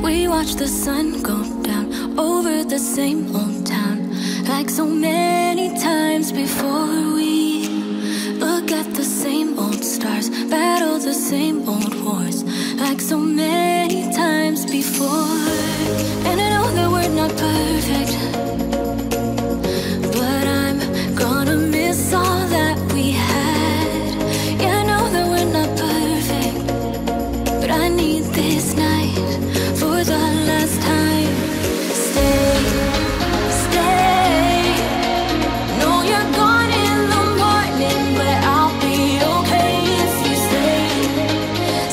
We watch the sun go down over the same old town, like so many times before. We look at the same old stars, battle the same old wars, like so many times before. And I know that we're not perfect, but I'm gonna miss all that we had. Yeah, I know that we're not perfect, but I need this night for the last time. Stay, stay. Know you're gone in the morning, but I'll be okay if you stay,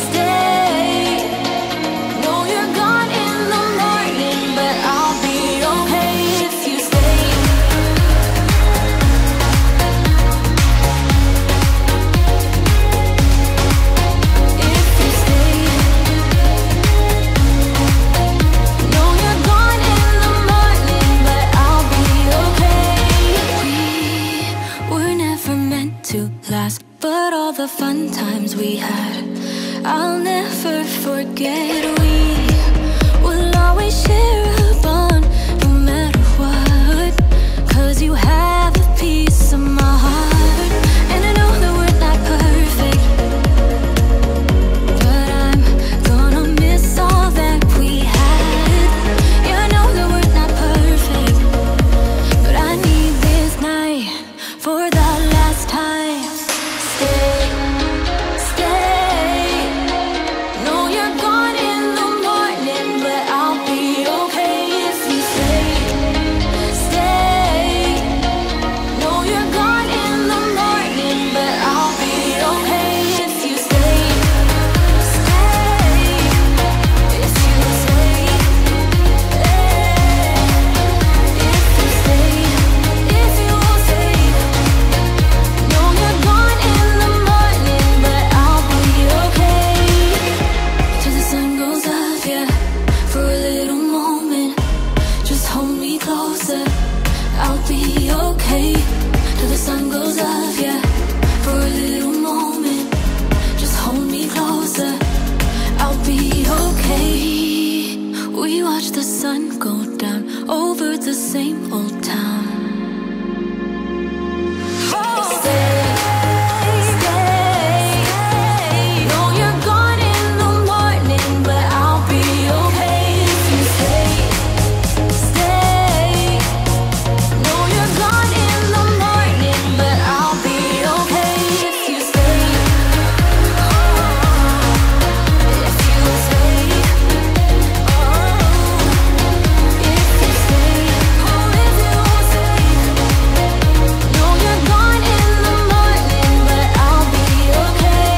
stay. Know you're gone in the morning, but I'll be okay if you stay. If you stay. Know you're gone in the morning, but I'll be okay. We were never meant to last, but all the fun times we had, I'll never forget. We will always share a bond, no matter what, 'cause you have a piece of my heart. And I know that we're not perfect, but I'm gonna miss all that we had. Yeah, I know that we're not perfect, but I need this night for the last time. Stay, stay. Know you're gone in the morning, but I'll be okay if you stay, stay. Know you're gone in the morning, but I'll be okay if you stay, stay. If you stay, if you stay, if you stay. Know you're gone in the morning, but I'll be okay. Till the sun goes up, yeah, for a little moment. Just hold me closer, I'll be okay. Till the sun goes up, yeah, for a little moment. Just hold me closer, I'll be okay. We watch the sun go down over the same old town. Stay, stay. Know you're gone in the morning, but I'll be okay if you stay, stay. Know you're gone in the morning, but I'll be okay if you stay, if you stay, if you stay, if you stay. Know you're gone in the morning, but I'll be okay.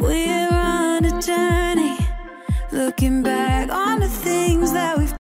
We're on a journey, looking back on the things that we've